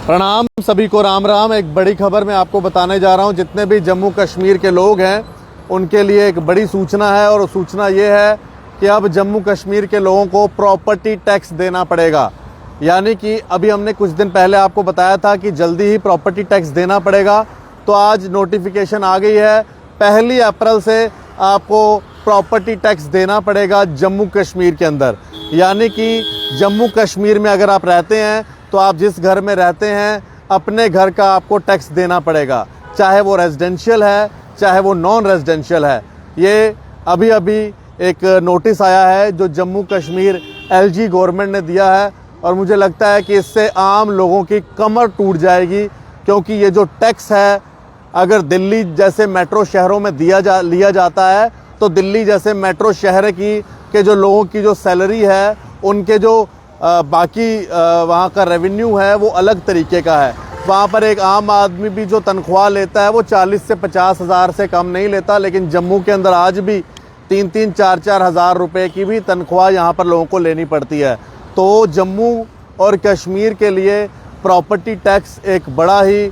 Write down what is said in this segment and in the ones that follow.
प्रणाम सभी को, राम राम। एक बड़ी खबर मैं आपको बताने जा रहा हूं। जितने भी जम्मू कश्मीर के लोग हैं उनके लिए एक बड़ी सूचना है, और सूचना ये है कि अब जम्मू कश्मीर के लोगों को प्रॉपर्टी टैक्स देना पड़ेगा। यानी कि अभी हमने कुछ दिन पहले आपको बताया था कि जल्दी ही प्रॉपर्टी टैक्स देना पड़ेगा, तो आज नोटिफिकेशन आ गई है। 1 अप्रैल से आपको प्रॉपर्टी टैक्स देना पड़ेगा जम्मू कश्मीर के अंदर। यानी कि जम्मू कश्मीर में अगर आप रहते हैं तो आप जिस घर में रहते हैं अपने घर का आपको टैक्स देना पड़ेगा, चाहे वो रेजिडेंशियल है चाहे वो नॉन रेजिडेंशियल है। ये अभी अभी एक नोटिस आया है जो जम्मू कश्मीर एलजी गवर्नमेंट ने दिया है, और मुझे लगता है कि इससे आम लोगों की कमर टूट जाएगी। क्योंकि ये जो टैक्स है अगर दिल्ली जैसे मेट्रो शहरों में लिया जाता है तो दिल्ली जैसे मेट्रो शहर के जो लोगों की जो सैलरी है, उनके जो बाकी वहाँ का रेवेन्यू है वो अलग तरीके का है। वहाँ पर एक आम आदमी भी जो तनख्वाह लेता है वो 40 से 50 हज़ार से कम नहीं लेता, लेकिन जम्मू के अंदर आज भी 3-3, 4-4 हज़ार रुपये की भी तनख्वाह यहाँ पर लोगों को लेनी पड़ती है। तो जम्मू और कश्मीर के लिए प्रॉपर्टी टैक्स एक बड़ा ही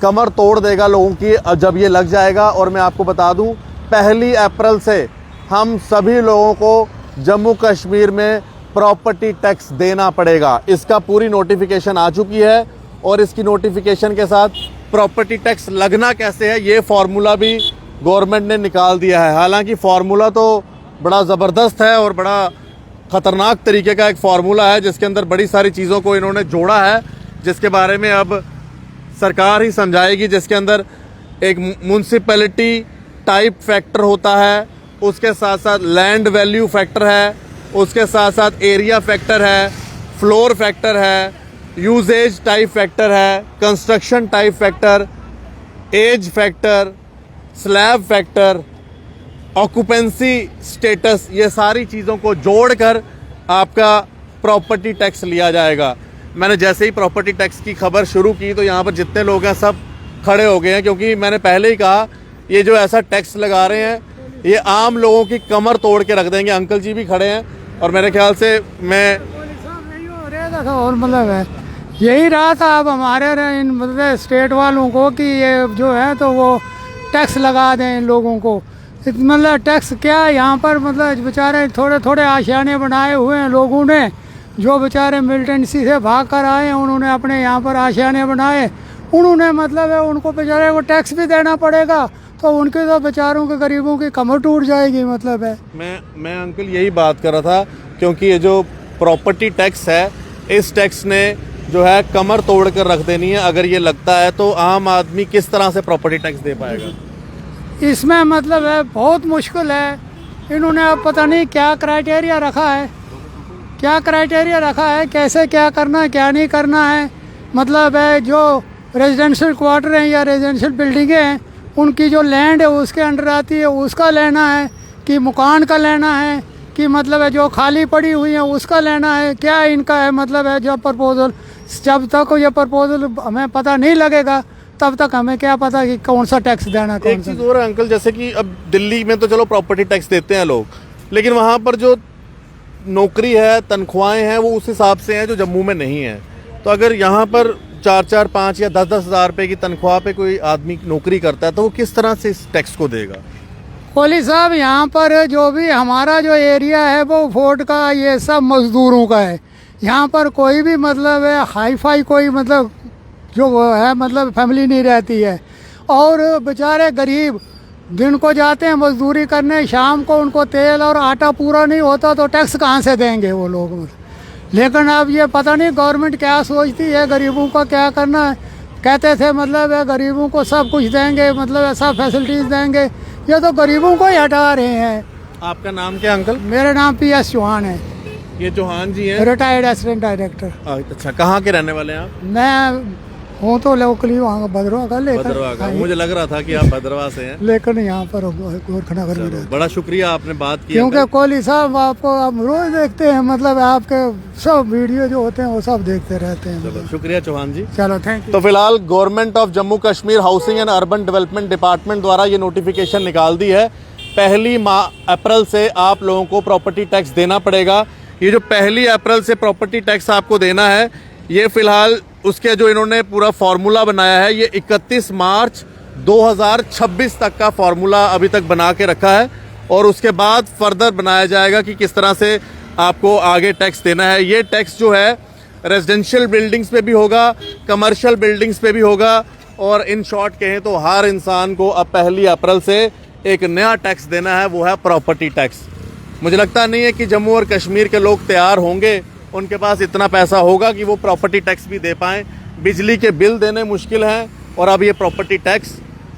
कमर तोड़ देगा लोगों की जब ये लग जाएगा। और मैं आपको बता दूं 1 अप्रैल से हम सभी लोगों को जम्मू कश्मीर में प्रॉपर्टी टैक्स देना पड़ेगा। इसका पूरी नोटिफिकेशन आ चुकी है, और इसकी नोटिफिकेशन के साथ प्रॉपर्टी टैक्स लगना कैसे है ये फार्मूला भी गवर्नमेंट ने निकाल दिया है। हालांकि फार्मूला तो बड़ा ज़बरदस्त है और बड़ा ख़तरनाक तरीके का एक फार्मूला है, जिसके अंदर बड़ी सारी चीज़ों को इन्होंने जोड़ा है, जिसके बारे में अब सरकार ही समझाएगी। जिसके अंदर एक म्यूनसिपैलिटी टाइप फैक्टर होता है, उसके साथ साथ लैंड वैल्यू फैक्टर है, उसके साथ साथ एरिया फैक्टर है, फ्लोर फैक्टर है, यूजेज टाइप फैक्टर है, construction type factor, age factor, slab factor, occupancy status, ये सारी चीज़ों को जोड़कर आपका प्रॉपर्टी टैक्स लिया जाएगा। मैंने जैसे ही प्रॉपर्टी टैक्स की खबर शुरू की तो यहाँ पर जितने लोग हैं सब खड़े हो गए हैं, क्योंकि मैंने पहले ही कहा ये जो ऐसा टैक्स लगा रहे हैं ये आम लोगों की कमर तोड़ के रख देंगे। अंकल जी भी खड़े हैं, और मेरे ख्याल से मैं और मतलब है यही रहा था अब हमारे इन मतलब स्टेट वालों को कि ये जो है तो वो टैक्स लगा दें इन लोगों को। मतलब टैक्स क्या यहाँ पर मतलब बेचारे थोड़े थोड़े आशियाने बनाए हुए हैं लोगों ने, जो बेचारे मिलिटेंसी से भाग कर आए हैं उन्होंने अपने यहाँ पर आशियाने बनाए, उन्होंने मतलब है उनको बेचारे को टैक्स भी देना पड़ेगा, तो उनके तो बेचारों के गरीबों की कमर टूट जाएगी। मतलब है मैं अंकल यही बात कर रहा था, क्योंकि ये जो प्रॉपर्टी टैक्स है इस टैक्स ने जो है कमर तोड़ कर रख देनी है। अगर ये लगता है तो आम आदमी किस तरह से प्रॉपर्टी टैक्स दे पाएगा? इसमें मतलब है बहुत मुश्किल है। इन्होंने अब पता नहीं क्या क्राइटेरिया रखा है, कैसे क्या करना है क्या नहीं करना है। मतलब है जो रेजिडेंशियल क्वार्टर हैं या रेजिडेंशियल बिल्डिंगें हैं उनकी जो लैंड है उसके अंडर आती है, उसका लेना है कि मकान का लेना है कि मतलब है जो खाली पड़ी हुई है उसका लेना है, क्या इनका है। मतलब है जब तक ये प्रपोजल हमें पता नहीं लगेगा तब तक हमें क्या पता कि कौन सा टैक्स देना। एक चीज़ और है अंकल, जैसे कि अब दिल्ली में तो चलो प्रॉपर्टी टैक्स देते हैं लोग, लेकिन वहाँ पर जो नौकरी है तनख्वाहें हैं वो उस हिसाब से हैं जो जम्मू में नहीं है। तो अगर यहाँ पर 4-4, 5 या 10-10 हज़ार रुपये की तनख्वाह पे कोई आदमी नौकरी करता है तो वो किस तरह से इस टैक्स को देगा? कोहली साहब यहाँ पर जो भी हमारा जो एरिया है वो फोर्ट का ये सब मजदूरों का है। यहाँ पर कोई भी मतलब है हाई फाई कोई मतलब जो है मतलब फैमिली नहीं रहती है, और बेचारे गरीब दिन को जाते हैं मजदूरी करने, शाम को उनको तेल और आटा पूरा नहीं होता तो टैक्स कहाँ से देंगे वो लोग। लेकिन अब ये पता नहीं गवर्नमेंट क्या सोचती है, गरीबों का क्या करना है। कहते थे मतलब है गरीबों को सब कुछ देंगे, मतलब ऐसा फैसिलिटीज़ देंगे, ये तो गरीबों को ही हटा रहे हैं। आपका नाम क्या अंकल? मेरा नाम PS चौहान है। ये चौहान जी हैं, रिटायर्ड असिस्टेंट डायरेक्टर। अच्छा, कहाँ के रहने वाले हैं आप? मैं हूँ तो लोकली वहाँ का भद्रवा का, लेकिन मुझे लग रहा था कि आप भद्रवा से हैं, लेकिन यहाँ पर गोरखनगर में रहते। बड़ा शुक्रिया आपने बात की, क्योंकि कोहली साहब आपको हम रोज देखते हैं, मतलब आपके सब वीडियो जो होते हैं वो सब देखते रहते हैं। चलो शुक्रिया चौहान जी, चलो थैंक यू। तो फिलहाल government of Jammu Kashmir housing and urban development department द्वारा ये नोटिफिकेशन निकाल दी है। 1 अप्रैल से आप लोगों को प्रॉपर्टी टैक्स देना पड़ेगा। ये जो 1 अप्रैल से प्रॉपर्टी टैक्स आपको देना है ये फिलहाल उसके जो इन्होंने पूरा फार्मूला बनाया है, ये 31 मार्च 2026 तक का फार्मूला अभी तक बना के रखा है और उसके बाद फर्दर बनाया जाएगा कि किस तरह से आपको आगे टैक्स देना है। ये टैक्स जो है रेजिडेंशियल बिल्डिंग्स पे भी होगा, कमर्शियल बिल्डिंग्स पे भी होगा और इन शॉर्ट कहें तो हर इंसान को अब 1 अप्रैल से एक नया टैक्स देना है, वो है प्रॉपर्टी टैक्स। मुझे लगता नहीं है कि जम्मू और कश्मीर के लोग तैयार होंगे, उनके पास इतना पैसा होगा कि वो प्रॉपर्टी टैक्स भी दे पाएँ। बिजली के बिल देने मुश्किल हैं और अब ये प्रॉपर्टी टैक्स।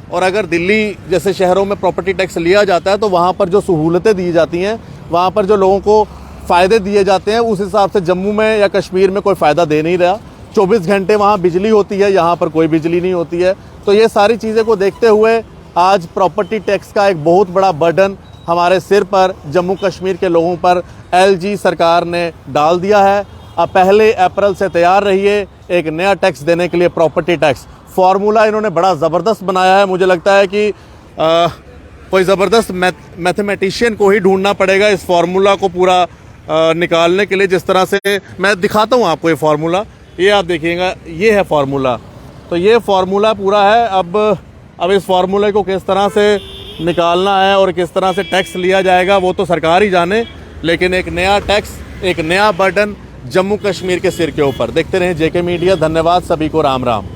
और अगर दिल्ली जैसे शहरों में प्रॉपर्टी टैक्स लिया जाता है तो वहाँ पर जो सहूलतें दी जाती हैं, वहाँ पर जो लोगों को फ़ायदे दिए जाते हैं, उस हिसाब से जम्मू में या कश्मीर में कोई फ़ायदा दे नहीं रहा। 24 घंटे वहाँ बिजली होती है, यहाँ पर कोई बिजली नहीं होती है। तो ये सारी चीज़ें को देखते हुए आज प्रॉपर्टी टैक्स का एक बहुत बड़ा बर्डन हमारे सिर पर, जम्मू कश्मीर के लोगों पर एलजी सरकार ने डाल दिया है। अब 1 अप्रैल से तैयार रहिए एक नया टैक्स देने के लिए, प्रॉपर्टी टैक्स। फार्मूला इन्होंने बड़ा ज़बरदस्त बनाया है। मुझे लगता है कि कोई ज़बरदस्त मैथमेटिशियन को ही ढूंढना पड़ेगा इस फार्मूला को पूरा निकालने के लिए। जिस तरह से मैं दिखाता हूँ आपको ये फार्मूला, ये आप देखिएगा, ये है फार्मूला। तो ये फार्मूला पूरा है। अब इस फार्मूले को किस तरह से निकालना है और किस तरह से टैक्स लिया जाएगा वो तो सरकार ही जाने, लेकिन एक नया टैक्स, एक नया बर्डन जम्मू कश्मीर के सिर के ऊपर। देखते रहें जेके मीडिया। धन्यवाद सभी को, राम राम।